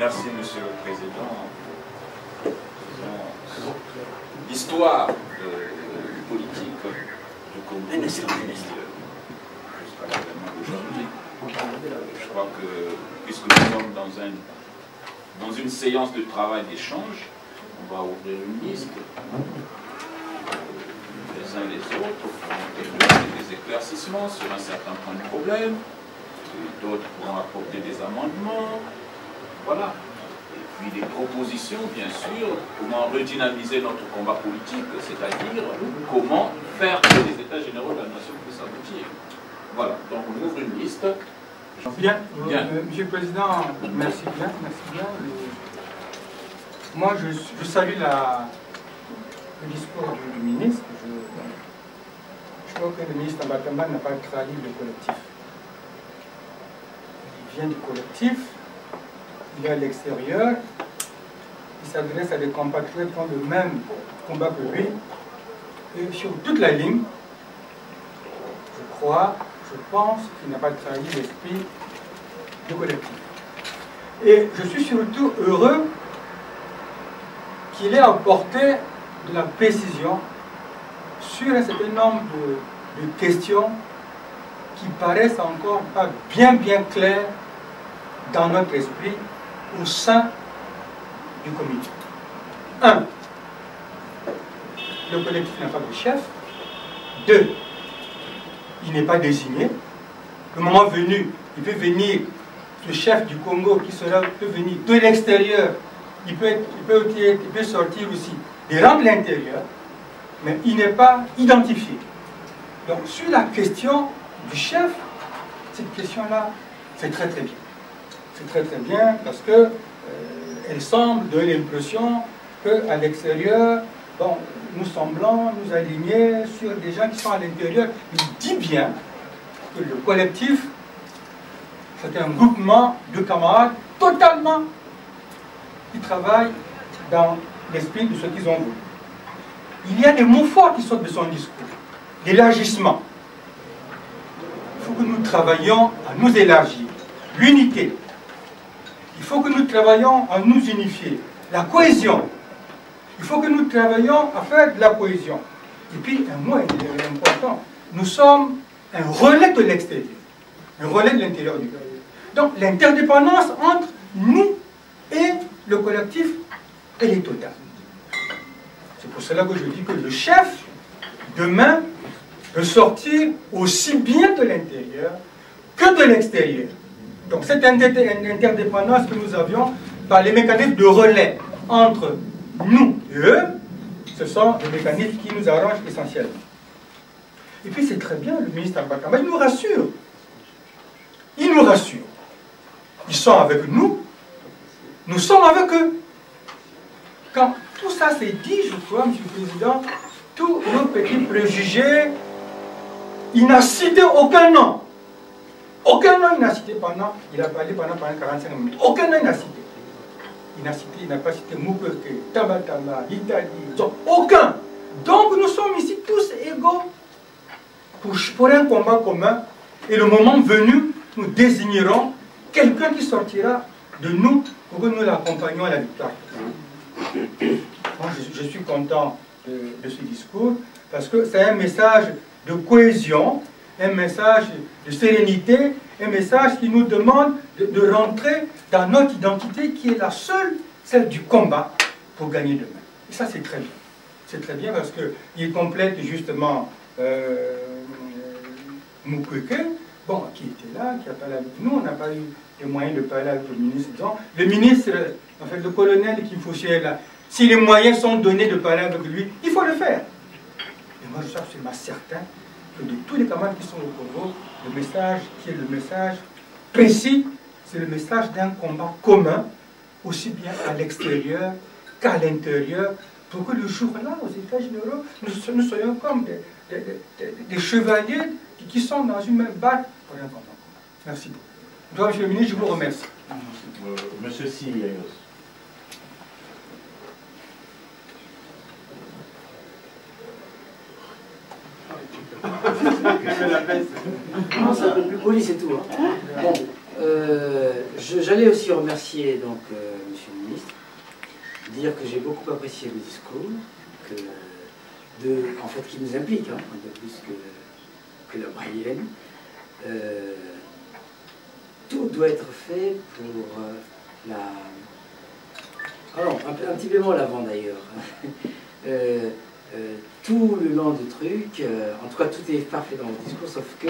Merci, Monsieur le Président. L'histoire politique du Congo jusqu'à l'avènement d'aujourd'hui. Je crois que, puisque nous sommes dans une séance de travail d'échange, on va ouvrir une liste, les uns les autres, pour donner des éclaircissements sur un certain point de problème, d'autres pourront apporter des amendements, voilà. Et puis des propositions, bien sûr, comment redynamiser notre combat politique, c'est-à-dire comment faire que les États généraux de la nation puissent aboutir. Voilà, donc on ouvre une liste. Bien, Monsieur le Président, merci bien, Moi, je salue le discours du ministre. Je crois que le ministre Mbatamba n'a pas trahi le collectif. Il vient du collectif, il est à l'extérieur, il s'adresse à des compatriotes qui ont le même combat que lui. Et sur toute la ligne, je pense qu'il n'a pas trahi l'esprit du collectif. Et je suis surtout heureux qu'il ait apporté de la précision sur un certain nombre de questions qui paraissent encore pas bien claires dans notre esprit au sein du comité. 1. Le collectif n'a pas de chef. 2. Il n'est pas désigné. Le moment venu, il peut venir, le chef du Congo qui peut venir de l'extérieur, il peut sortir aussi des rangs de l'intérieur, mais il n'est pas identifié. Donc sur la question du chef, cette question-là, c'est très bien. C'est très bien parce que elle semble donner l'impression qu'à l'extérieur, bon, nous semblons nous aligner sur des gens qui sont à l'intérieur. Il dit bien que le collectif, c'est un groupement de camarades totalement qui travaillent dans l'esprit de ce qu'ils ont voulu. Il y a des mots forts qui sortent de son discours. L'élargissement. Il faut que nous travaillions à nous élargir. L'unité. Il faut que nous travaillions à nous unifier. La cohésion. Il faut que nous travaillions à faire de la cohésion. Et puis, un mot important, nous sommes un relais de l'extérieur, un relais de l'intérieur du pays. Donc, l'interdépendance entre nous et le collectif, elle est totale. C'est pour cela que je dis que le chef, demain, peut sortir aussi bien de l'intérieur que de l'extérieur. Donc, cette interdépendance que nous avions par les mécanismes de relais entre nous et eux, ce sont des mécanismes qui nous arrangent essentiellement. Et puis c'est très bien, le ministre Mbatamba, il nous rassure. Il nous rassure. Ils sont avec nous, nous sommes avec eux. Quand tout ça s'est dit, je crois, M. le Président, tous nos petits préjugés, il n'a cité aucun nom. Aucun nom il n'a cité pendant, il a parlé pendant 45 minutes. Aucun nom il n'a cité. Il n'a pas cité Mukwege, Tabatamba, Italie, aucun. Donc nous sommes ici tous égaux pour un combat commun. Et le moment venu, nous désignerons quelqu'un qui sortira de nous pour que nous l'accompagnions à la victoire. Moi, je suis content de ce discours parce que c'est un message de cohésion, un message de sérénité, un message qui nous demande de rentrer dans notre identité qui est la seule, celle du combat pour gagner demain. Et ça, c'est très bien. C'est très bien parce qu'il complète justement Mukwege, bon, qui était là, qui a parlé avec nous. On n'a pas eu les moyens de parler avec le ministre. Disons. Le ministre, en fait, le colonel qui fauchait là, si les moyens sont donnés de parler avec lui, il faut le faire. Et moi, je suis absolument certain que de tous les camarades qui sont au Congo, le message qui est le message précis, c'est le message d'un combat commun, aussi bien à l'extérieur qu'à l'intérieur, pour que le jour-là, aux États généraux, nous soyons comme des chevaliers qui sont dans une même batte pour un combat commun. Merci beaucoup. Monsieur le ministre, je vous remercie. Monsieur Sirius. Non, c'est un peu plus poli, c'est tout. Hein. Bon, j'allais aussi remercier donc dire que j'ai beaucoup apprécié le discours, en fait, qui nous implique, hein, un peu plus que la moyenne. Tout doit être fait pour Alors, un petit bémol avant d'ailleurs. Tout le long du truc, en tout cas tout est parfait dans le discours, sauf que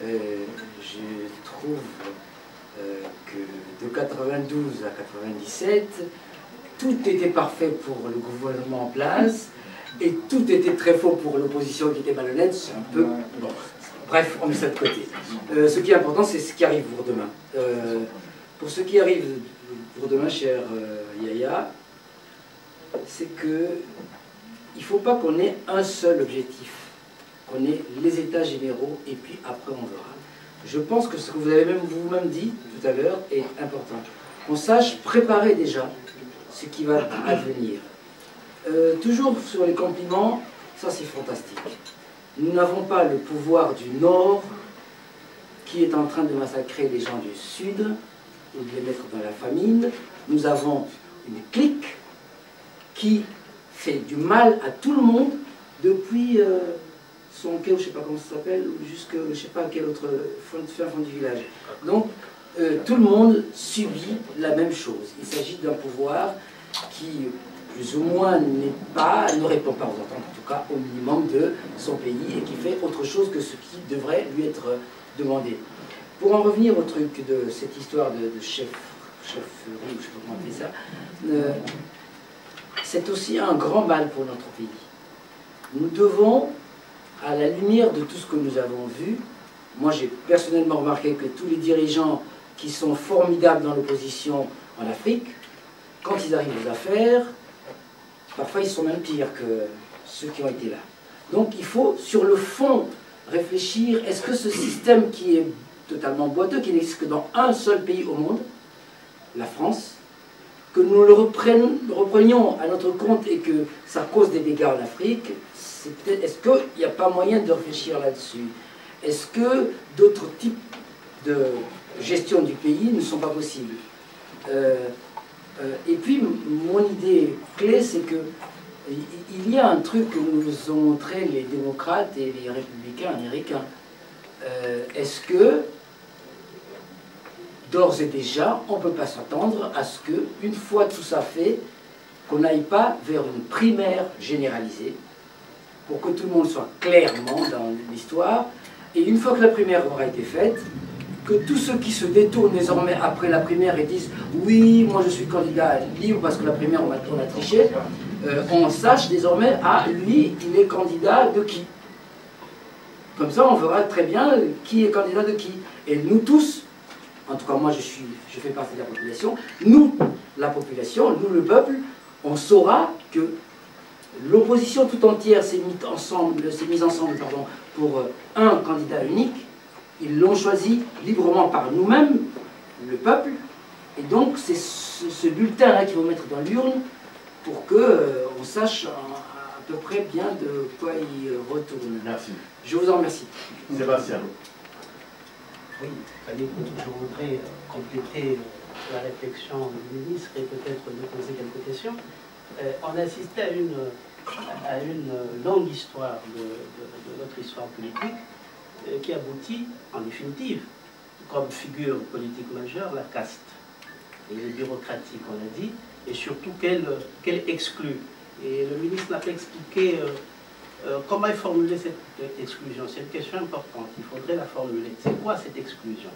je trouve que de 92 à 97, tout était parfait pour le gouvernement en place et tout était très faux pour l'opposition qui était malhonnête. C'est un peu... Bon, bref, on met ça de côté. Ce qui est important, c'est ce qui arrive pour demain. Pour ce qui arrive pour demain, cher Yaya, c'est que il ne faut pas qu'on ait un seul objectif, qu'on ait les états généraux et puis après on verra. Je pense que ce que vous avez même vous-même dit tout à l'heure est important. Qu'on sache préparer déjà ce qui va advenir. Toujours sur les compliments, ça c'est fantastique. Nous n'avons pas le pouvoir du Nord qui est en train de massacrer les gens du Sud ou de les mettre dans la famine. Nous avons une clique qui fait du mal à tout le monde depuis son quai, je ne sais pas comment ça s'appelle, jusqu'à je ne sais pas quel autre fin du village. Donc tout le monde subit la même chose. Il s'agit d'un pouvoir qui plus ou moins ne répond pas aux attentes, en tout cas au minimum de son pays, et qui fait autre chose que ce qui devrait lui être demandé. Pour en revenir au truc de cette histoire de chefferie, je ne sais pas comment appeler ça, c'est aussi un grand mal pour notre pays. Nous devons, à la lumière de tout ce que nous avons vu, moi j'ai personnellement remarqué que tous les dirigeants qui sont formidables dans l'opposition en Afrique, quand ils arrivent aux affaires, parfois ils sont même pires que ceux qui ont été là. Donc il faut, sur le fond, réfléchir, est-ce que ce système qui est totalement boiteux, qui n'existe que dans un seul pays au monde, la France, que nous le reprenions à notre compte et que ça cause des dégâts en Afrique, est-ce qu'il n'y a pas moyen de réfléchir là-dessus? Est-ce que d'autres types de gestion du pays ne sont pas possibles? Et puis, mon idée clé, c'est que il y a un truc que nous ont montré les démocrates et les républicains américains. Est-ce que, d'ores et déjà, on ne peut pas s'attendre à ce que, une fois tout ça fait, qu'on n'aille pas vers une primaire généralisée, pour que tout le monde soit clairement dans l'histoire, et une fois que la primaire aura été faite, que tous ceux qui se détournent désormais après la primaire et disent « oui, moi je suis candidat libre parce que la primaire on a triché », on sache désormais « ah, lui, il est candidat de qui ?» Comme ça, on verra très bien qui est candidat de qui. Et nous tous, en tout cas moi je fais partie de la population, nous, la population, nous le peuple, on saura que l'opposition tout entière s'est mise ensemble, pour un candidat unique. Ils l'ont choisi librement par nous-mêmes, le peuple, et donc c'est ce bulletin-là qu'il faut mettre dans l'urne pour qu'on sache à peu près bien de quoi il retourne. Merci. Je vous en remercie. Sébastien. Oui, je voudrais compléter la réflexion du ministre et peut-être lui poser quelques questions. On assistait à une longue histoire de notre histoire politique qui aboutit, en définitive, comme figure politique majeure, la caste. Et les bureaucraties, on a dit, et surtout qu'elle exclut. Et le ministre n'a pas expliqué comment il formulait cette exclusion. C'est une question importante, il faudrait la formuler. C'est quoi cette exclusion?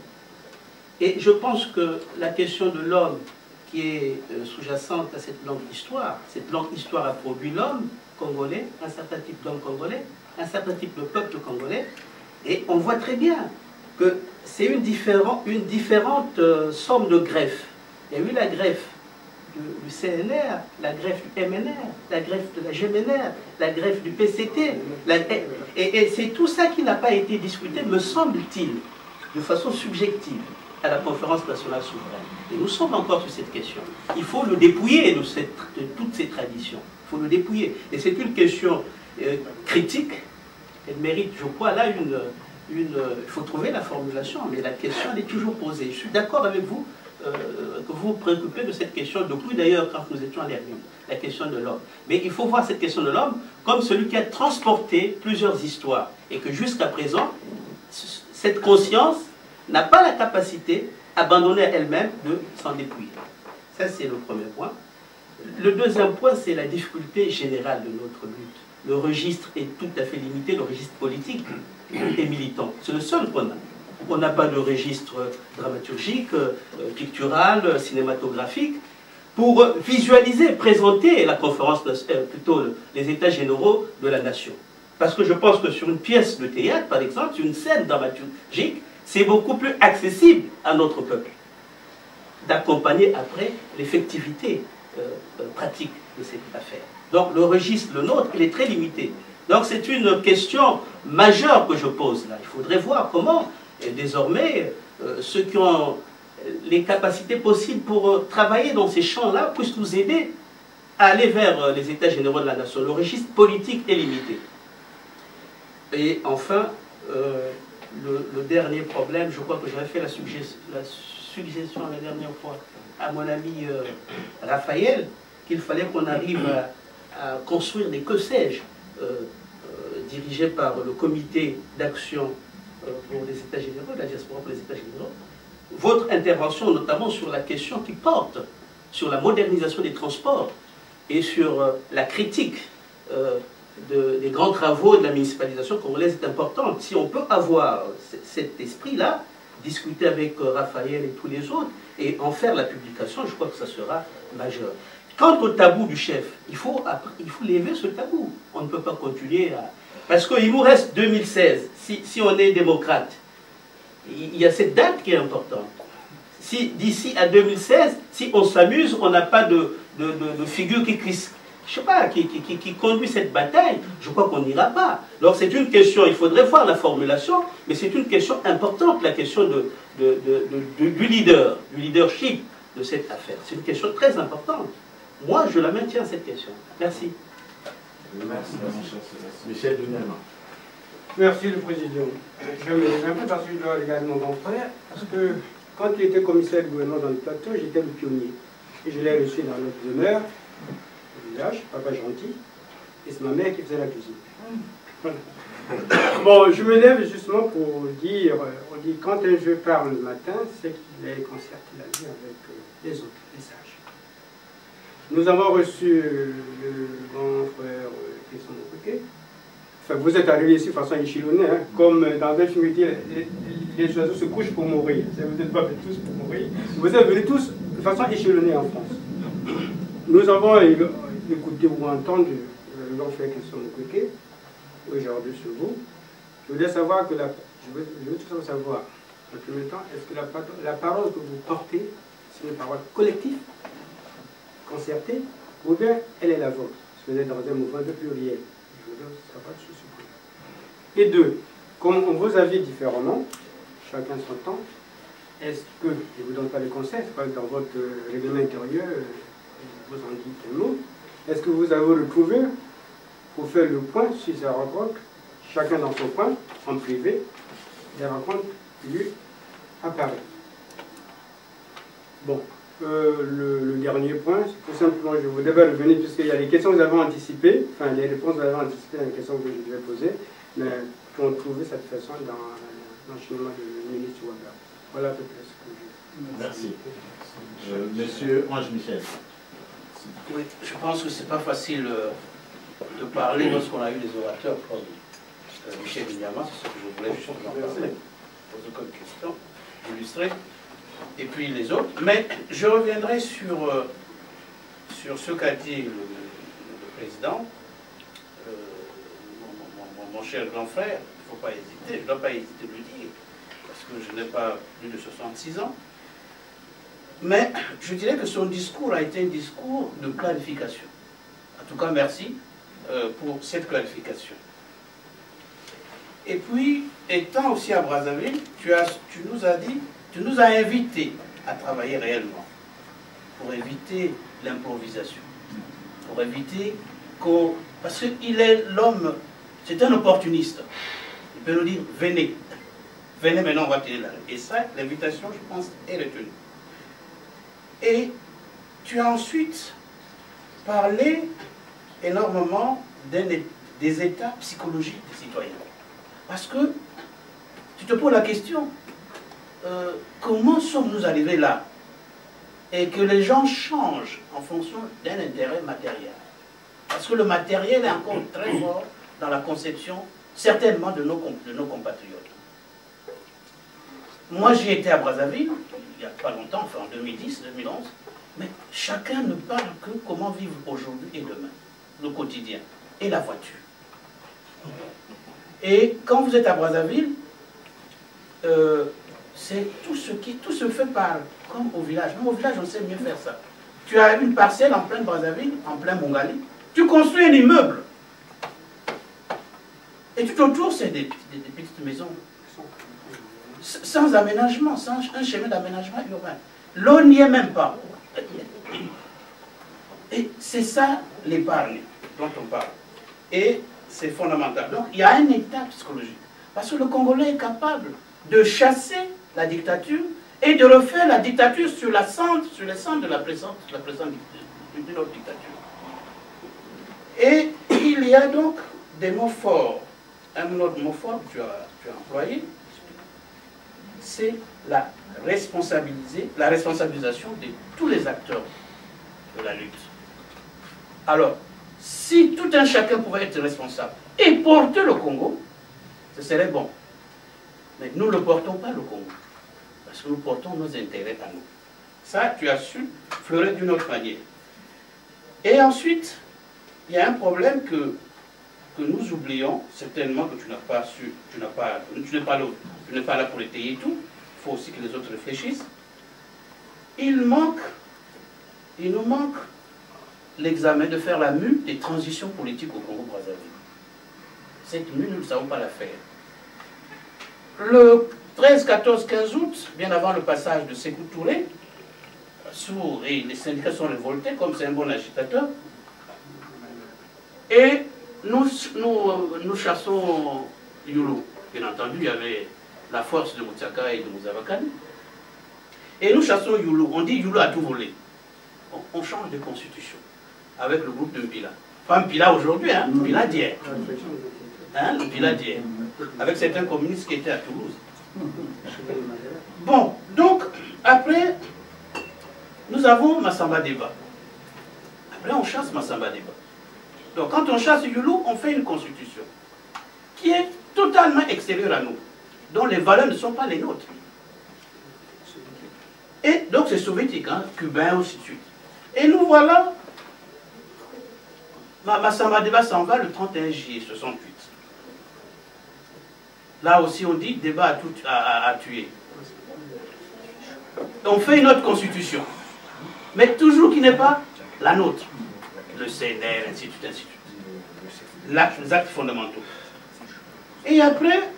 Et je pense que la question de l'homme qui est sous-jacente à cette longue histoire a produit l'homme congolais, un certain type d'homme congolais, un certain type de peuple congolais, et on voit très bien que c'est une différente somme de greffes. Il y a eu la greffe du CNR, la greffe du MNR, la greffe de la GMNR, la greffe du PCT, et c'est tout ça qui n'a pas été discuté, me semble-t-il, de façon subjective à la conférence nationale souveraine. Et nous sommes encore sur cette question. Il faut le dépouiller de toutes ces traditions. Il faut le dépouiller. Et c'est une question critique. Elle mérite, je crois, là il faut trouver la formulation, mais la question elle est toujours posée. Je suis d'accord avec vous que vous vous préoccupez de cette question depuis d'ailleurs quand nous étions à l'Hermine, la question de l'homme. Mais il faut voir cette question de l'homme comme celui qui a transporté plusieurs histoires et que jusqu'à présent, cette conscience n'a pas la capacité, abandonnée à elle-même, de s'en dépouiller. Ça, c'est le premier point. Le deuxième point, c'est la difficulté générale de notre lutte. Le registre est tout à fait limité, le registre politique et militant. C'est le seul qu'on a. On n'a pas de registre dramaturgique, pictural, cinématographique, pour visualiser, présenter la conférence, plutôt les états généraux de la nation. Parce que je pense que sur une pièce de théâtre, par exemple, sur une scène dramaturgique, c'est beaucoup plus accessible à notre peuple d'accompagner après l'effectivité pratique de cette affaire. Donc le registre, le nôtre, il est très limité. Donc c'est une question majeure que je pose là. Il faudrait voir comment, et désormais, ceux qui ont les capacités possibles pour travailler dans ces champs-là puissent nous aider à aller vers les états généraux de la nation. Le registre politique est limité. Et enfin, le dernier problème, je crois que j'avais fait la suggestion la dernière fois à mon ami Raphaël, qu'il fallait qu'on arrive à construire des que sais-je dirigés par le comité d'action pour les États généraux, la diaspora pour les États généraux. Votre intervention notamment sur la question qui porte sur la modernisation des transports et sur la critique des grands travaux de la municipalisation congolaise est importante. Si on peut avoir cet esprit-là, discuter avec Raphaël et tous les autres, et en faire la publication, je crois que ça sera majeur. Quant au tabou du chef, il faut lever ce tabou. On ne peut pas continuer à... Parce qu'il nous reste 2016, si on est démocrate, il y a cette date qui est importante. Si d'ici à 2016, si on s'amuse, on n'a pas de figure qui conduit cette bataille, je crois qu'on n'ira pas. Donc c'est une question, il faudrait voir la formulation, mais c'est une question importante, la question du leadership de cette affaire. C'est une question très importante. Moi, je la maintiens, cette question. Merci. Merci, Michel Dunema. Merci le Président. Je me lève un peu parce que je dois regarder mon grand frère, parce que quand il était commissaire du gouvernement dans le plateau, j'étais le pionnier. Et je l'ai reçu dans notre demeure, au village, papa gentil, et c'est ma mère qui faisait la cuisine. Voilà. Bon, je me lève justement pour dire, on dit quand un jeu parle le matin, c'est qu'il est concerté la vie avec les autres, les sages. Nous avons reçu le grand frère Christian Moukouké. Enfin, vous êtes arrivé ici de façon échelonnée, hein, comme dans un film qui dit les oiseaux se couchent pour mourir. Vous n'êtes pas venus tous pour mourir. Vous êtes venus tous de façon échelonnée en France. Nous avons écouté ou entendu le grand frère Christian Moukouké aujourd'hui sur vous. Je voudrais savoir que je veux tout savoir. En premier temps, est-ce que la parole que vous portez, c'est une parole collective, concertée, ou bien elle est la vôtre? Parce que vous êtes dans un mouvement de pluriel. Je veux savoir sur ce point. Et deux, comme on vous a vu différemment, chacun son temps, est-ce que, je ne vous donne pas les conseils, c'est pas que dans votre règlement intérieur, vous en dites un mot, est-ce que vous avez retrouvé pour faire le point sur ces rencontres, chacun dans son coin, en privé, des rencontres lues à Paris? Bon. Le dernier point, c'est tout simplement, je voudrais revenir, puisqu'il y a les questions que vous avez anticipées, enfin les réponses que vous avez anticipées à la question que je vais poser, mais qu'on trouve cette façon dans l'enchaînement du ministre Ouaga. Voilà à peu près ce que je... Merci. Monsieur Ange Michel. Oui, je pense que c'est pas facile de parler lorsqu'on a eu des orateurs comme Michel Dunema, c'est ce que je voulais justement parler, poser comme question, illustrer. Et puis les autres. Mais je reviendrai sur ce qu'a dit le président, mon cher grand frère. Il ne faut pas hésiter, je ne dois pas hésiter de le dire, parce que je n'ai pas plus de 66 ans. Mais je dirais que son discours a été un discours de clarification. En tout cas, merci pour cette clarification. Et puis, étant aussi à Brazzaville, tu nous as dit, tu nous as invités à travailler réellement pour éviter l'improvisation, pour éviter parce qu'il est l'homme, c'est un opportuniste. Il peut nous dire, venez, venez maintenant, on va tenir la rue. Et ça, l'invitation, je pense, est retenue. Et tu as ensuite parlé énormément des états psychologiques des citoyens. Parce que tu te poses la question, comment sommes-nous arrivés là? Et que les gens changent en fonction d'un intérêt matériel. Parce que le matériel est encore très fort dans la conception, certainement, de nos compatriotes. Moi, j'ai été à Brazzaville, il n'y a pas longtemps, enfin en 2010, 2011, mais chacun ne parle que comment vivre aujourd'hui et demain, le quotidien, et la voiture. Et quand vous êtes à Brazzaville, c'est tout se fait par, comme au village. Même au village, on sait mieux faire ça. Tu as une parcelle en pleine Brazzaville, en plein Mongali, tu construis un immeuble. Et tout autour, c'est des petites maisons. Sans aménagement, sans un chemin d'aménagement urbain. L'eau n'y est même pas. Et c'est ça l'épargne dont on parle. Et c'est fondamental. Donc il y a un état psychologique. Parce que le Congolais est capable de chasser la dictature et de refaire la dictature sur les cendres de la présente d'une autre dictature. Et il y a donc des mots forts. Un autre mot fort que tu as employé, c'est la responsabilisation de tous les acteurs de la lutte. Alors, si tout un chacun pouvait être responsable et porter le Congo, ce serait bon. Mais nous ne portons pas le Congo, parce que nous portons nos intérêts à nous. Ça, tu as su fleurir d'une autre manière. Et ensuite, il y a un problème que nous oublions, certainement que tu n'as pas su, tu n'es pas là pour étayer tout, il faut aussi que les autres réfléchissent. Il nous manque l'examen de faire la mue des transitions politiques au Congo-Brazzaville. Cette mue, nous ne savons pas la faire. Le 13, 14, 15 août, bien avant le passage de Sékou Touré, et les syndicats sont révoltés, comme c'est un bon agitateur, et nous chassons Yulu. Bien entendu, il y avait la force de Moutsaka et de Mouzavakani. Et nous chassons Yulu. On dit Yulu a tout volé. On change de constitution avec le groupe de Mpila. Pas Mpila aujourd'hui, hein, Mpila d'hier. Hein, Mpila d'hier. Avec certains communistes qui étaient à Toulouse. Bon, donc, après, nous avons Massamba Deba. Après, on chasse Massamba Deba. Donc, quand on chasse Yulu, on fait une constitution qui est totalement extérieure à nous, dont les valeurs ne sont pas les nôtres. Et donc, c'est soviétique, hein, cubain, ainsi de suite. Et nous voilà, Massamba Deba s'en va le 31 juillet 68. Là aussi, on dit Deba a tué. On fait une autre constitution, mais toujours qui n'est pas la nôtre. Le CNR, ainsi de suite, ainsi de suite. Les actes fondamentaux. Et après,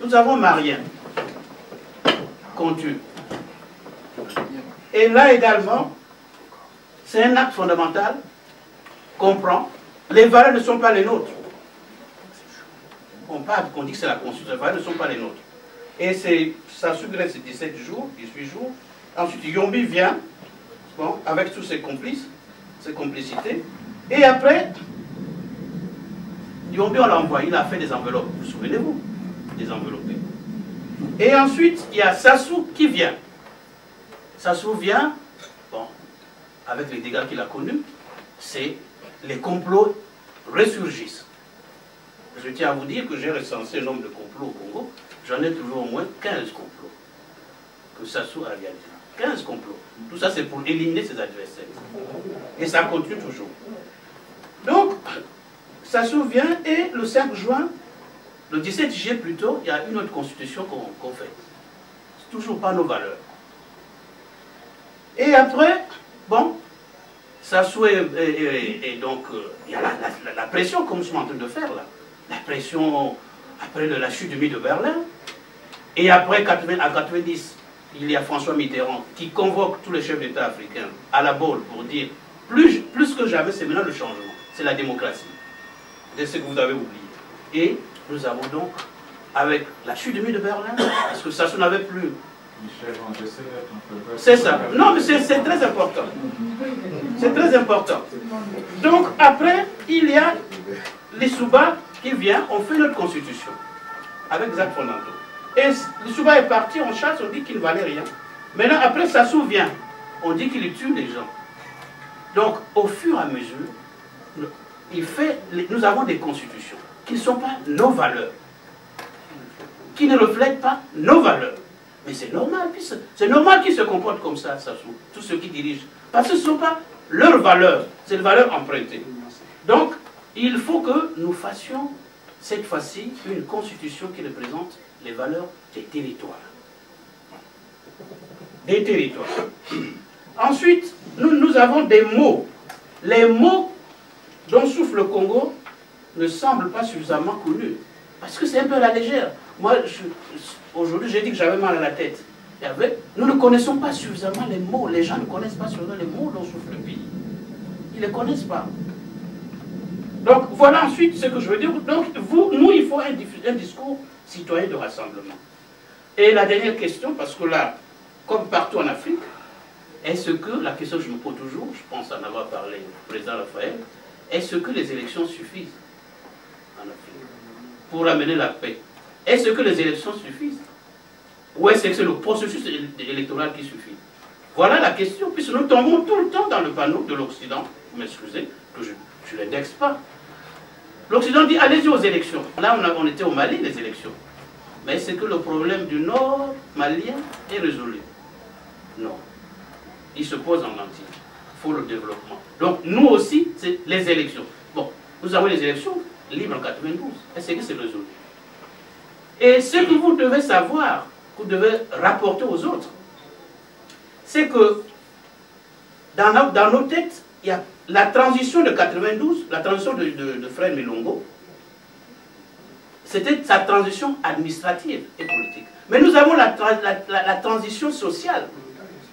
nous avons Marien, Contu. Et là également, c'est un acte fondamental qu'on prend. Les valeurs ne sont pas les nôtres. On dit que c'est la Constitution, les valeurs ne sont pas les nôtres. Et ça sugresse 17 jours, 18 jours. Ensuite, Yombi vient, bon, avec tous ses complices, ses complicités. Et après, Yombi, on l'a envoyé, il a fait des enveloppes. Vous souvenez-vous? Des enveloppes. Et ensuite, il y a Sassou qui vient. Sassou vient, bon, avec les dégâts qu'il a connus, c'est les complots ressurgissent. Je tiens à vous dire que j'ai recensé le nombre de complots au Congo, j'en ai trouvé au moins 15 complots que Sassou a réalisé. 15 complots. Tout ça, c'est pour éliminer ses adversaires. Et ça continue toujours. Donc, Sassou vient et le 5 juin, le 17 juillet plutôt, il y a une autre constitution qu'on fait. C'est toujours pas nos valeurs. Et après, bon, Sassou et donc, il y a la pression comme je suis en train de faire là. La pression après la chute du mur de Berlin. Et après, à 90, il y a François Mitterrand qui convoque tous les chefs d'État africains à la Baule pour dire plus que jamais, c'est maintenant le changement. C'est la démocratie. C'est ce que vous avez oublié. Et nous avons donc avec la chute du mur de Berlin, parce que Sassou n'avait plus. Michel, on essaie d'être un peu... C'est ça. Non, mais c'est très important. C'est très important. Donc, après, il y a les Souba qui vient, on fait notre constitution avec Jacques Fernando. Et les Souba est parti, on chasse, on dit qu'il ne valait rien. Maintenant, après, Sassou vient, on dit qu'il tue les gens. Donc, au fur et à mesure, nous avons des constitutions qui ne sont pas nos valeurs, qui ne reflètent pas nos valeurs. Mais c'est normal, qu'ils se comportent comme ça, Sassou, tous ceux qui dirigent. Parce que ce ne sont pas leurs valeurs, c'est les valeurs empruntées. Donc, il faut que nous fassions, cette fois-ci, une constitution qui représente les valeurs des territoires. Des territoires. Ensuite, nous avons des mots. Les mots dont souffre le Congo ne semblent pas suffisamment connus. Parce que c'est un peu à la légère. Moi, aujourd'hui, j'ai dit que j'avais mal à la tête. Nous ne connaissons pas suffisamment les mots. Les gens ne connaissent pas suffisamment les mots dont souffre le pays. Ils ne les connaissent pas. Donc, voilà ensuite ce que je veux dire. Donc, nous, il faut un discours citoyen de rassemblement. Et la dernière question, parce que là, comme partout en Afrique, est-ce que, la question que je me pose toujours, je pense en avoir parlé au président Raphaël, est-ce que les élections suffisent en Afrique pour amener la paix? Est-ce que les élections suffisent? Ou est-ce que c'est le processus électoral qui suffit? Voilà la question, puisque nous tombons tout le temps dans le panneau de l'Occident. Vous m'excusez, que je ne l'indexe pas. L'Occident dit allez-y aux élections. Là, on était au Mali, les élections. Mais est-ce que le problème du Nord malien est résolu? Non. Il se pose en entier. Il faut le développement. Donc, nous aussi, c'est les élections. Bon, nous avons les élections libres en 92. Est-ce que c'est résolu? Et ce que vous devez savoir, que vous devez rapporter aux autres, c'est que dans nos têtes, il y a la transition de 92, la transition de Frère Milongo, c'était sa transition administrative et politique. Mais nous avons la transition sociale,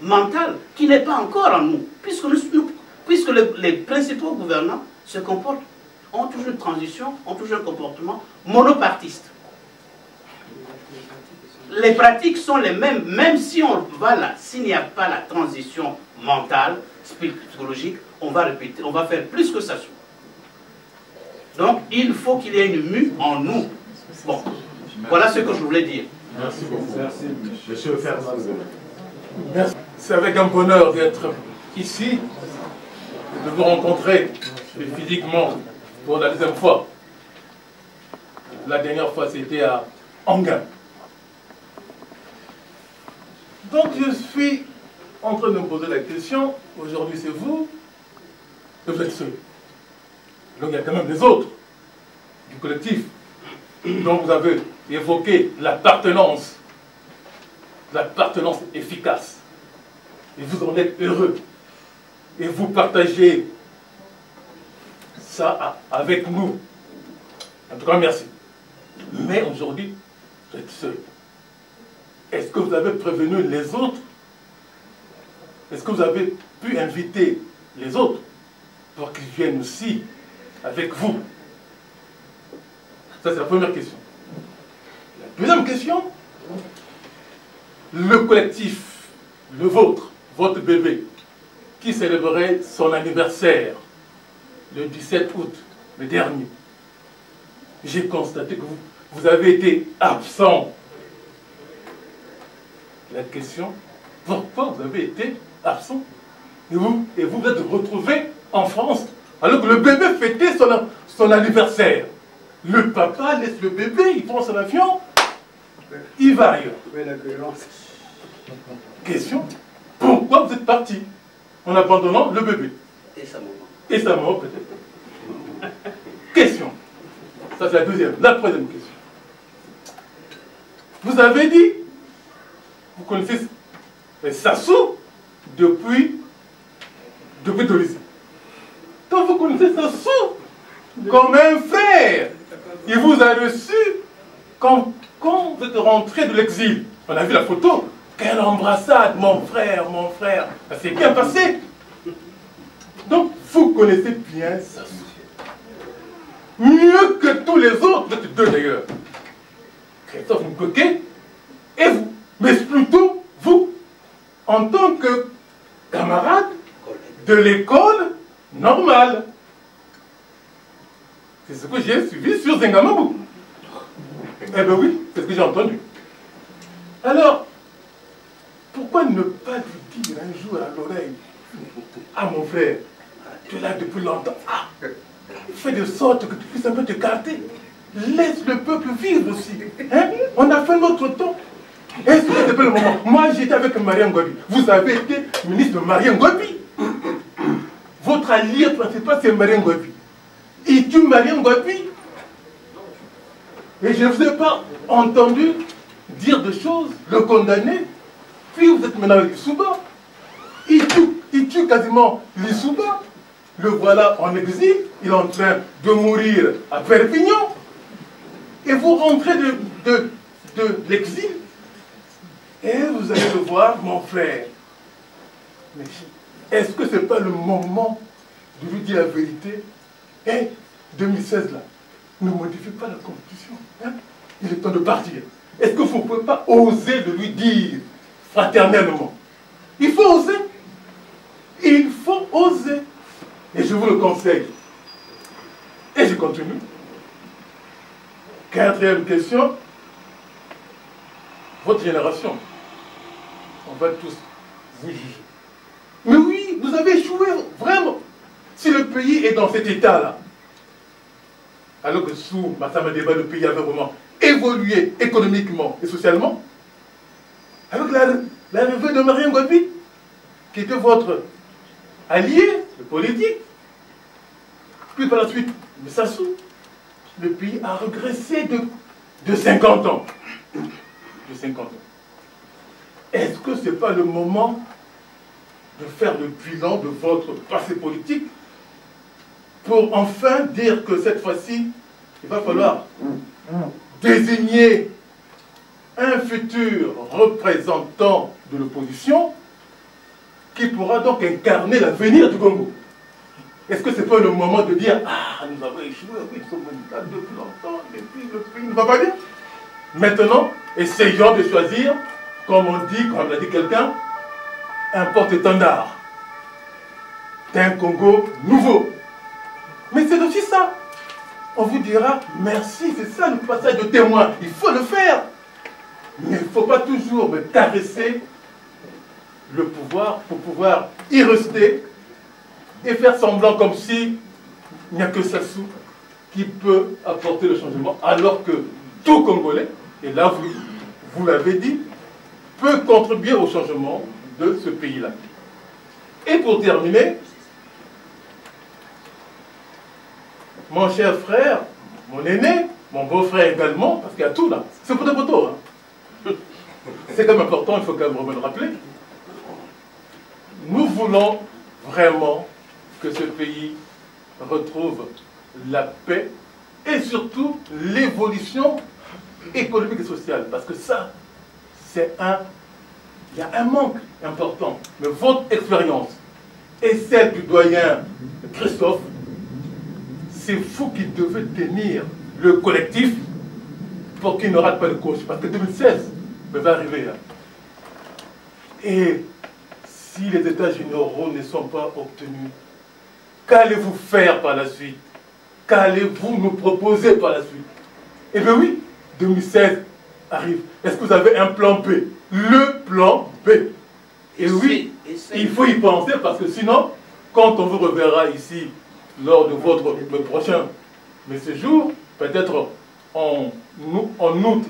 mentale, qui n'est pas encore en nous, puisque les principaux gouvernants se comportent, ont toujours une transition, ont toujours un comportement monopartiste. Les pratiques sont les mêmes, même si on va là, s'il n'y a pas la transition mentale, psychologique, on va répéter, on va faire plus que ça. Donc, il faut qu'il y ait une mue en nous. Bon, voilà ce que je voulais dire. Merci beaucoup. Merci, monsieur Fernando. Merci. C'est avec un bonheur d'être ici, de vous rencontrer physiquement pour la deuxième fois. La dernière fois, c'était à Anguin. Donc, je suis en train de me poser la question, aujourd'hui c'est vous, et vous êtes seul. Donc, il y a quand même les autres du collectif. Donc, vous avez évoqué l'appartenance efficace. Et vous en êtes heureux. Et vous partagez ça avec nous. En tout cas, merci. Mais aujourd'hui, vous êtes seul. Est-ce que vous avez prévenu les autres? Est-ce que vous avez pu inviter les autres pour qu'ils viennent aussi avec vous? Ça, c'est la première question. La deuxième question, le collectif, le vôtre, votre bébé, qui célébrait son anniversaire le 17 août, le dernier, j'ai constaté que vous avez été absent. La question, pourquoi vous avez été absent et vous êtes retrouvé en France alors que le bébé fêtait son anniversaire? Le papa laisse le bébé, il prend son avion, il va ailleurs. Question, pourquoi vous êtes parti en abandonnant le bébé? Et sa maman. Et sa maman peut-être. Question, ça c'est la deuxième. La troisième question. Vous avez dit, vous connaissez Sassou depuis Tolisso. Donc vous connaissez Sassou comme un frère. Il vous a reçu quand vous êtes rentré de l'exil. On a vu la photo. Quelle embrassade, mon frère. Ça s'est bien passé. Donc vous connaissez bien Sassou. Mieux que tous les autres, vous êtes deux d'ailleurs. Christophe Nkoké, et vous. Mais plutôt vous, en tant que camarade de l'école normale. C'est ce que j'ai suivi sur Zengamabou. Eh bien oui, c'est ce que j'ai entendu. Alors, pourquoi ne pas lui dire un jour à l'oreille, ah mon frère, tu es là depuis longtemps, fais de sorte que tu puisses un peu t'écarter. Laisse le peuple vivre aussi. Hein? On a fait notre temps. Est-ce que c'est pas le moment? Moi, j'étais avec Mariam Gobi. Vous avez été ministre de Mariam Gobi. Votre allié principal, c'est Mariam Gobi. Il tue Mariam Gobi. Et je ne vous ai pas entendu dire de choses, le condamner. Puis vous êtes maintenant avec Lissouba. Il tue quasiment Lissouba. Le voilà en exil. Il est en train de mourir à Perpignan. Et vous rentrez de l'exil. Et vous allez le voir, mon frère. Mais est-ce que ce n'est pas le moment de lui dire la vérité? 2016 là, ne modifie pas la Constitution. Hein? Il est temps de partir. Est-ce que vous ne pouvez pas oser de lui dire fraternellement? Il faut oser. Il faut oser. Et je vous le conseille. Et je continue. 4e question. Votre génération, on va tous vous juger. Mais oui, vous avez échoué, vraiment. Si le pays est dans cet état-là, alors que sous Massama Deba, le pays avait vraiment évolué économiquement et socialement, avec l'arrivée de Mariam Gobi, qui était votre allié, le politique, puis par la suite, de Sassou, le pays a régressé de 50 ans. De 50 ans. Est-ce que ce n'est pas le moment de faire le bilan de votre passé politique pour enfin dire que cette fois-ci, il va falloir désigner un futur représentant de l'opposition qui pourra donc incarner l'avenir du Congo? Est-ce que ce n'est pas le moment de dire, ah, nous avons échoué, oui, nous sommes là depuis longtemps, et puis le pays ne va pas bien? Maintenant, essayons de choisir, comme on dit, comme l'a dit quelqu'un, un porte-étendard d'un Congo nouveau. Mais c'est aussi ça. On vous dira merci, c'est ça le passage de témoin. Il faut le faire. Mais il ne faut pas toujours me caresser le pouvoir pour pouvoir y rester et faire semblant comme si il n'y a que Sassou qui peut apporter le changement, alors que tout Congolais, et là vous l'avez dit, peut contribuer au changement de ce pays-là. Et pour terminer, mon cher frère, mon aîné, mon beau-frère également, parce qu'il y a tout là, c'est pour des poteaux. Hein. C'est quand même important, il faut quand même me le rappeler. Nous voulons vraiment que ce pays retrouve la paix et surtout l'évolution économique et sociale. Parce que ça, c'est il y a un manque important. Mais votre expérience et celle du doyen Christophe, c'est vous qui devez tenir le collectif pour qu'il ne rate pas le coach. Parce que 2016 va arriver. Hein. Et si les états généraux ne sont pas obtenus, qu'allez-vous faire par la suite? Qu'allez-vous nous proposer par la suite? Eh bien oui, 2016 arrive. Est-ce que vous avez un plan B? Le plan B. Et oui, il faut y penser parce que sinon, quand on vous reverra ici lors de votre prochain séjour, peut-être en août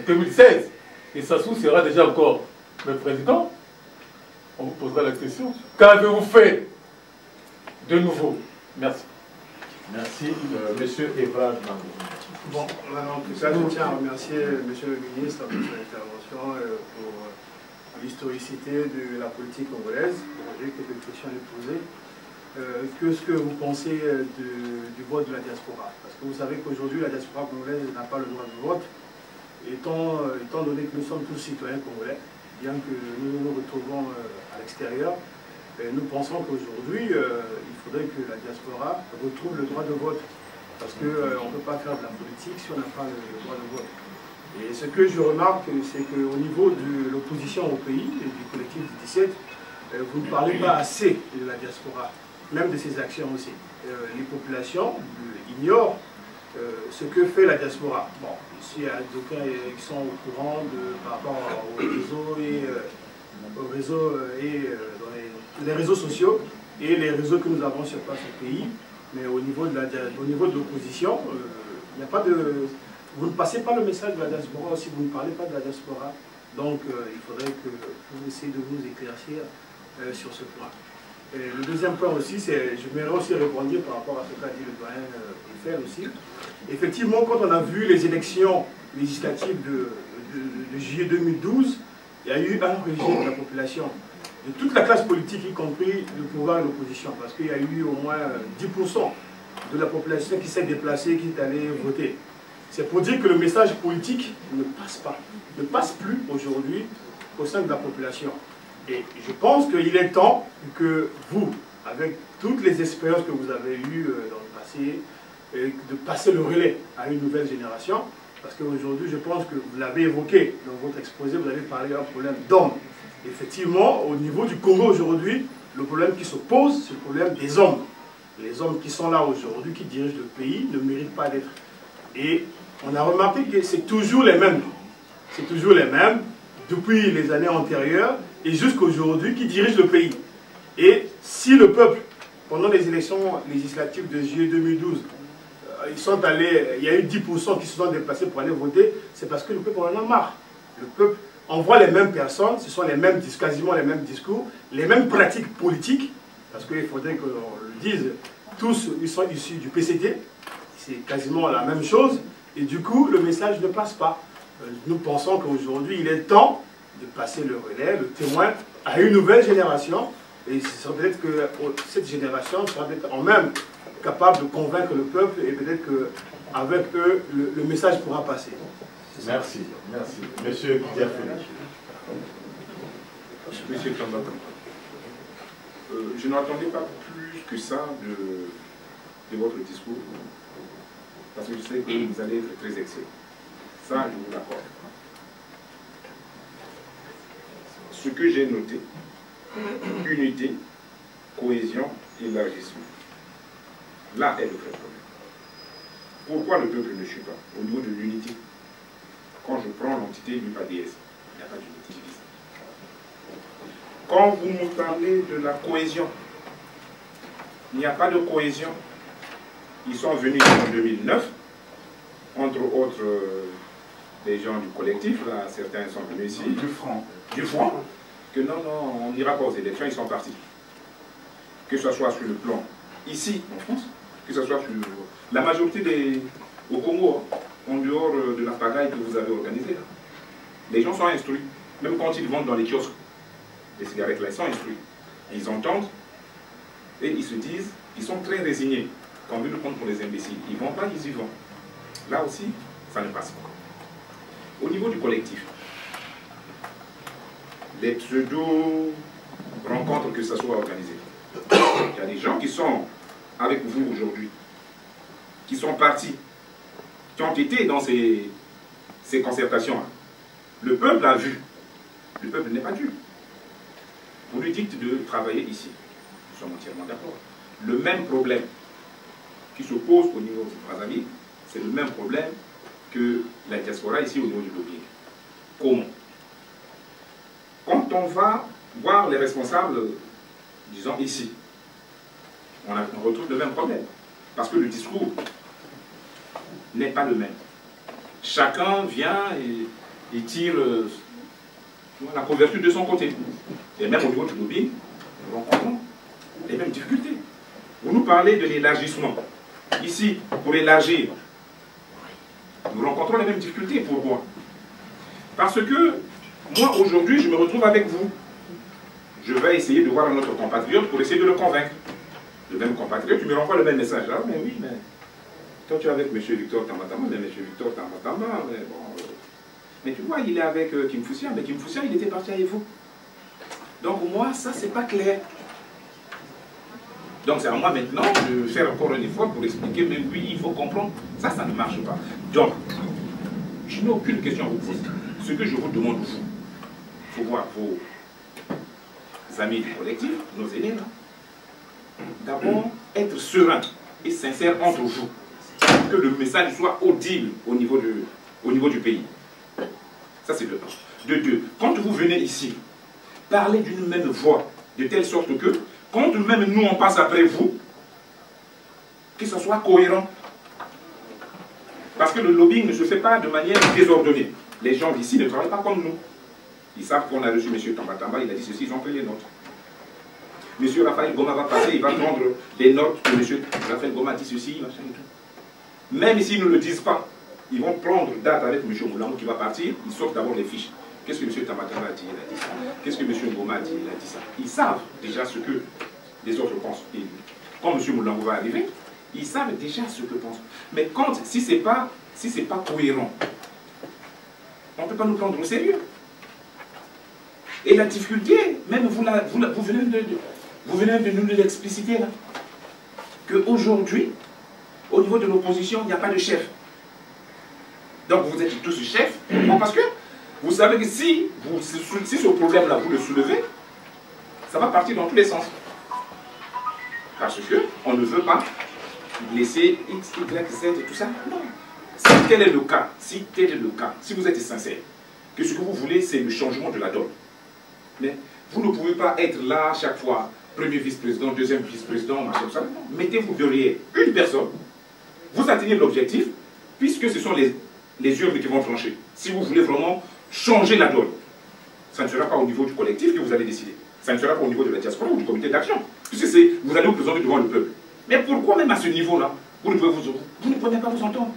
2016, et Sassou sera déjà encore le président, on vous posera la question. Qu'avez-vous fait de nouveau? Merci. Merci, Monsieur Évrard. Bon, en tout cas, je tiens à remercier Monsieur le ministre pour son intervention pour l'historicité de la politique congolaise. J'ai quelques questions à lui poser. Qu'est-ce que vous pensez du vote de la diaspora? Parce que vous savez qu'aujourd'hui, la diaspora congolaise n'a pas le droit de vote, étant donné que nous sommes tous citoyens congolais, bien que nous nous retrouvons à l'extérieur. Nous pensons qu'aujourd'hui, il faudrait que la diaspora retrouve le droit de vote. Parce qu'on ne peut pas faire de la politique si on n'a pas le droit de vote. Et ce que je remarque, c'est qu'au niveau de l'opposition au pays, et du collectif du 17, vous ne parlez pas assez de la diaspora, même de ses actions aussi. Les populations ignorent ce que fait la diaspora. Bon, ici, il y a d'aucuns qui sont au courant par rapport aux réseaux dans les réseaux sociaux et les réseaux que nous avons sur place au pays. Mais au niveau de l'opposition, il n'y a pas de... Vous ne passez pas le message de la diaspora aussi, vous ne parlez pas de la diaspora. Donc, il faudrait que vous essayiez de nous éclaircir sur ce point. Et le deuxième point aussi, c'est, je voudrais aussi répondre par rapport à ce qu'a dit le doyen Eiffel aussi. Effectivement, quand on a vu les élections législatives de juillet 2012, il y a eu un rejet de la population, de toute la classe politique, y compris le pouvoir et l'opposition, parce qu'il y a eu au moins 10% de la population qui s'est déplacée, qui est allée voter. C'est pour dire que le message politique ne passe pas, ne passe plus aujourd'hui au sein de la population. Et je pense qu'il est temps que vous, avec toutes les expériences que vous avez eues dans le passé, de passer le relais à une nouvelle génération, parce qu'aujourd'hui, je pense que vous l'avez évoqué dans votre exposé, vous avez parlé d'un problème d'hommes. Effectivement, au niveau du Congo aujourd'hui, le problème qui se pose, c'est le problème des hommes. Les hommes qui sont là aujourd'hui, qui dirigent le pays, ne méritent pas d'être. Et on a remarqué que c'est toujours les mêmes. C'est toujours les mêmes, depuis les années antérieures et jusqu'à aujourd'hui, qui dirigent le pays. Et si le peuple, pendant les élections législatives de juillet 2012, ils sont allés, il y a eu 10% qui se sont déplacés pour aller voter, c'est parce que le peuple en a marre. Le peuple envoie les mêmes personnes, ce sont les mêmes, quasiment les mêmes discours, les mêmes pratiques politiques, parce qu'il faudrait qu'on le dise, tous ils sont issus du PCT, c'est quasiment la même chose, et du coup le message ne passe pas. Nous pensons qu'aujourd'hui il est temps de passer le relais, le témoin à une nouvelle génération, et ce serait peut-être que cette génération sera peut-être en même capable de convaincre le peuple, et peut-être qu'avec eux le message pourra passer. Merci, merci. Monsieur Diafé. Monsieur Kambata, je n'entendais pas plus que ça de votre discours, parce que je sais que vous allez être très excellent. Ça, je vous l'accorde. Ce que j'ai noté, unité, cohésion, élargissement. Là est le vrai problème. Pourquoi le peuple ne suit pas au niveau de l'unité? Quand je prends l'entité du ADS, il n'y a pas d'unité. Quand vous me parlez de la cohésion, il n'y a pas de cohésion. Ils sont venus en 2009, entre autres des gens du collectif, là, certains sont venus ici. Du front, que non, on n'ira pas aux élections, ils sont partis. Que ce soit sur le plan ici, en France, que ce soit sur la majorité au Congo, en dehors de la pagaille que vous avez organisée. Là. Les gens sont instruits, même quand ils vendent dans les kiosques, les cigarettes là, ils sont instruits. Ils entendent et ils se disent, ils sont très résignés. Quand on veut le prendre pour les imbéciles, ils ne vont pas, ils y vont. Là aussi, ça ne passe pas. Au niveau du collectif, les pseudo-rencontres que ça soit organisé, il y a des gens qui sont avec vous aujourd'hui, qui sont partis, qui ont été dans ces concertations. Le peuple a vu. Le peuple n'est pas dû. Vous lui dites de travailler ici. Nous sommes entièrement d'accord. Le même problème qui se pose au niveau du Brazzaville, c'est le même problème que la diaspora ici au niveau du lobbying. Comment? Quand on va voir les responsables, disons ici, on retrouve le même problème. Parce que le discours n'est pas le même. Chacun vient et tire la couverture de son côté. Et même au niveau du lobbying, nous rencontrons les mêmes difficultés. Vous nous parlez de l'élargissement. Ici, pour élargir, nous rencontrons les mêmes difficultés. Pourquoi? Parce que moi, aujourd'hui, je me retrouve avec vous. Je vais essayer de voir un autre compatriote pour essayer de le convaincre. Le même compatriote, tu me renvoies le même message. Ah, mais oui, mais toi, tu es avec M. Victor Tambatamba, mais M. Victor Tambatamba, mais bon. Mais tu vois, il est avec Kim Foussia, mais Kim Foussia, il était parti avec vous. Donc, moi, ça, c'est pas clair. Donc, c'est à moi maintenant de faire encore un effort pour expliquer, mais oui, il faut comprendre. Ça ne marche pas. Donc, Je n'ai aucune question à vous poser. Ce que je vous demande, vous, il faut voir vos amis du collectif, nos aînés, là. D'abord, être serein et sincère entre vous. Que le message soit audible au niveau du pays. Ça, c'est de un. De deux, quand vous venez ici, parlez d'une même voix, de telle sorte que, quand même nous, on passe après vous, que ce soit cohérent. Parce que le lobbying ne se fait pas de manière désordonnée. Les gens d'ici ne travaillent pas comme nous. Ils savent qu'on a reçu M. Tambatamba, il a dit ceci, ils ont pris les notes. M. Raphaël Goma va passer, il va prendre les notes que M. Raphaël Goma dit ceci, machin et tout. Même s'ils ne le disent pas, ils vont prendre date avec M. Moulango qui va partir, ils sortent d'abord les fiches. Qu'est-ce que M. Tambatamba a dit? Il a dit ça. Qu'est-ce que M. Goma a dit? Il a dit ça. Ils savent déjà ce que les autres pensent. Et quand M. Moulango va arriver, ils savent déjà ce que pensent. Mais quand, si ce n'est pas cohérent, on ne peut pas nous prendre au sérieux. Et la difficulté, même vous venez de nous l'expliciter là, qu'aujourd'hui, au niveau de l'opposition, il n'y a pas de chef. Donc vous êtes tous chefs, parce que vous savez que si ce problème-là, vous le soulevez, ça va partir dans tous les sens. Parce qu'on ne veut pas laisser X, Y, Z et tout ça. Non. Si tel est le cas, si vous êtes sincère, que ce que vous voulez, c'est le changement de la donne. Mais vous ne pouvez pas être là chaque fois, premier vice-président, deuxième vice-président, machin, ça. Mettez-vous derrière une personne, vous atteignez l'objectif, puisque ce sont les urnes qui vont trancher. Si vous voulez vraiment changer la donne, ça ne sera pas au niveau du collectif que vous allez décider. Ça ne sera pas au niveau de la diaspora ou du comité d'action. Puisque vous allez vous présenter devant le peuple. Mais pourquoi même à ce niveau-là, vous ne pouvez pas vous entendre?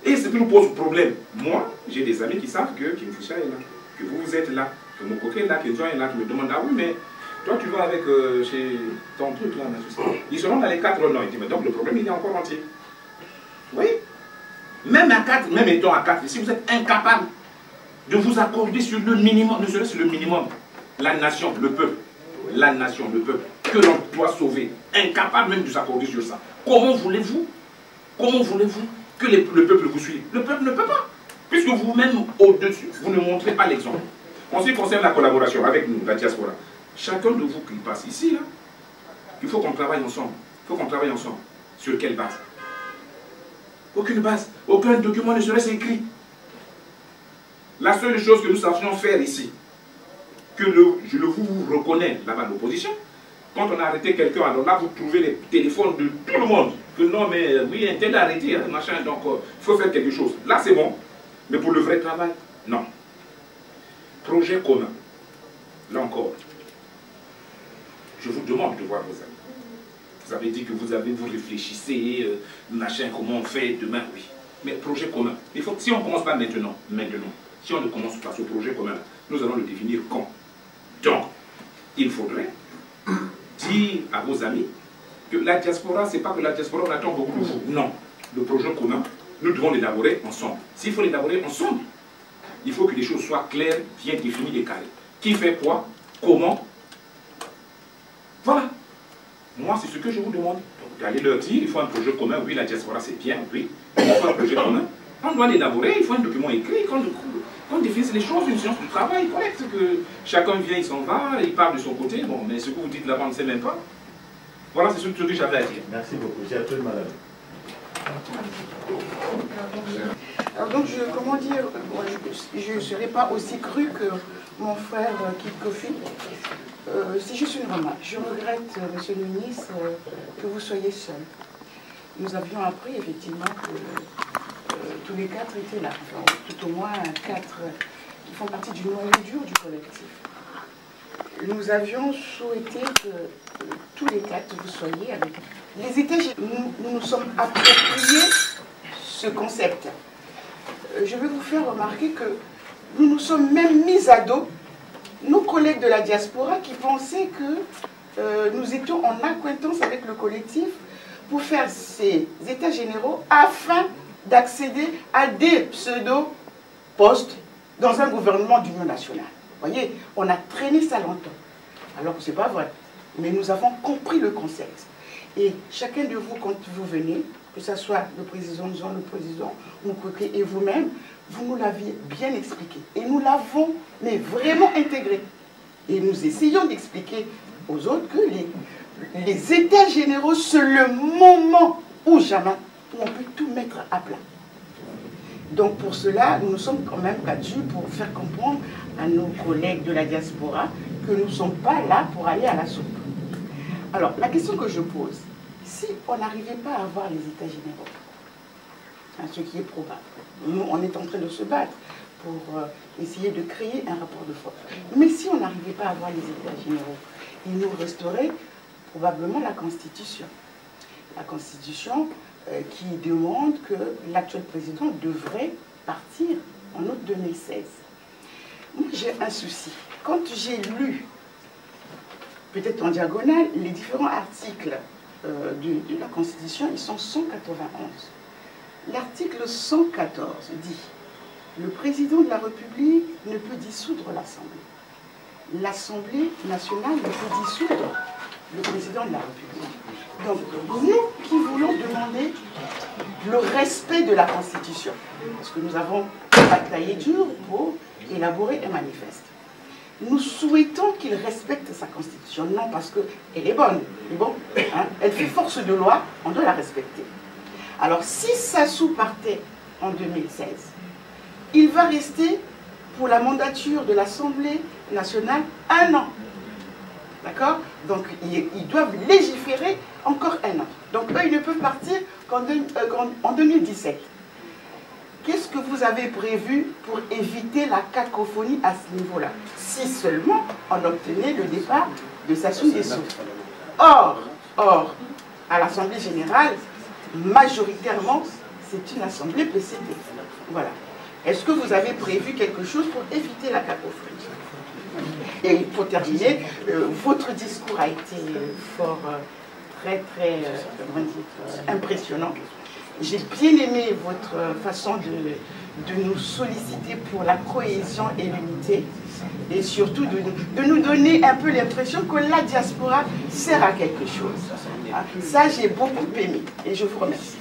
Et ce qui nous pose problème, moi, j'ai des amis qui savent que Kim Fisha est là, que vous êtes là, que mon coquin est là, que John est là, qui me demandent, ah oui, mais toi tu vas avec chez ton truc là, ils seront dans les 4 non. Il dit, mais donc le problème il est encore entier. Oui. Même à 4, même étant à 4, si vous êtes incapable de vous accorder sur le minimum, ne serait-ce le minimum, la nation, le peuple, que l'on doit sauver, incapable même de s'accorder sur ça. Comment voulez-vous que le peuple vous suive? Le peuple ne peut pas. Puisque vous-même, au-dessus, vous ne montrez pas l'exemple. En ce qui concerne la collaboration avec nous, la diaspora, chacun de vous qui passe ici, là, il faut qu'on travaille ensemble. Il faut qu'on travaille ensemble. Sur quelle base? Aucune base. Aucun document ne serait écrit. La seule chose que nous savions faire ici, que je vous reconnais là-bas de l'opposition, quand on a arrêté quelqu'un, alors là, vous trouvez les téléphones de tout le monde. Que non, mais oui, un tel arrêté, hein, machin, donc il faut faire quelque chose. Là, c'est bon. Mais pour le vrai travail, non. Projet commun. Là encore, je vous demande de voir vos amis. Vous avez dit que vous réfléchissez, machin, comment on fait demain, oui. Mais projet commun. Il faut, si on ne commence pas maintenant, si on ne commence pas ce projet commun, nous allons le définir quand. Donc, il faudrait dire à vos amis que la diaspora, ce n'est pas que la diaspora, on attend beaucoup de vous. Non. Le projet commun, nous devons l'élaborer ensemble. S'il faut l'élaborer ensemble, il faut que les choses soient claires, bien définies et carrées. Qui fait quoi? Comment? Voilà. Moi, c'est ce que je vous demande. D'aller leur dire, il faut un projet commun. Oui, la diaspora, c'est bien, oui. Il faut un projet commun. On doit l'élaborer, il faut un document écrit. Qu'on définisse les choses, une séance de travail correcte. Que chacun vient, il s'en va, il part de son côté. Bon, mais ce que vous dites là-bas, on ne sait même pas. Voilà, c'est ce que j'avais à dire. Merci beaucoup. J'ai appelé madame. Alors donc, comment dire, je ne serai pas aussi cru que mon frère Kip Kofi. C'est juste une remarque. Je regrette, monsieur le ministre, que vous soyez seul. Nous avions appris effectivement que tous les 4 étaient là, enfin, tout au moins 4 qui font partie du noyau dur du collectif. Nous avions souhaité que tous les 4 vous soyez avec les États. Nous nous sommes appropriés ce concept. Je vais vous faire remarquer que nous nous sommes même mis à dos nos collègues de la diaspora qui pensaient que nous étions en accointance avec le collectif pour faire ces états généraux afin d'accéder à des pseudo-postes dans un gouvernement d'union nationale. Vous voyez, on a traîné ça longtemps, alors que ce n'est pas vrai. Mais nous avons compris le concept. Et chacun de vous, quand vous venez, que ce soit le président Jean, le président Mukwege et vous-même, vous nous l'aviez bien expliqué. Et nous l'avons, mais vraiment intégré. Et nous essayons d'expliquer aux autres que les États généraux, c'est le moment ou jamais où on peut tout mettre à plat. Donc pour cela, nous sommes quand même battus pour faire comprendre à nos collègues de la diaspora que nous ne sommes pas là pour aller à la soupe. Alors, la question que je pose, si on n'arrivait pas à avoir les États généraux, hein, ce qui est probable, nous, on est en train de se battre pour essayer de créer un rapport de force. Mais si on n'arrivait pas à avoir les États généraux, il nous resterait probablement la Constitution. La Constitution qui demande que l'actuel président devrait partir en août 2016. Moi, j'ai un souci. Quand j'ai lu, peut-être en diagonale, les différents articles de la Constitution, ils sont 191. L'article 114 dit « Le président de la République ne peut dissoudre l'Assemblée. L'Assemblée nationale ne peut dissoudre le président de la République. » Donc, nous qui voulons demander le respect de la Constitution, parce que nous avons bataillé dur pour élaborer un manifeste, nous souhaitons qu'il respecte sa Constitution, non parce qu'elle est bonne, hein, elle fait force de loi, on doit la respecter. Alors, si Sassou partait en 2016, il va rester pour la mandature de l'Assemblée nationale 1 an. D'accord? Donc, ils doivent légiférer encore 1 an. Donc, eux, ils ne peuvent partir qu'en 2017. Qu'est-ce que vous avez prévu pour éviter la cacophonie à ce niveau-là? Si seulement on obtenait le départ de Sassou Nguesso. Or, à l'Assemblée générale, majoritairement, c'est une assemblée PCT. Voilà. Est-ce que vous avez prévu quelque chose pour éviter la cacophonie? Et pour terminer, votre discours a été fort, très impressionnant. J'ai bien aimé votre façon de nous solliciter pour la cohésion et l'unité, et surtout de nous donner un peu l'impression que la diaspora sert à quelque chose. Ça, j'ai beaucoup aimé, et je vous remercie.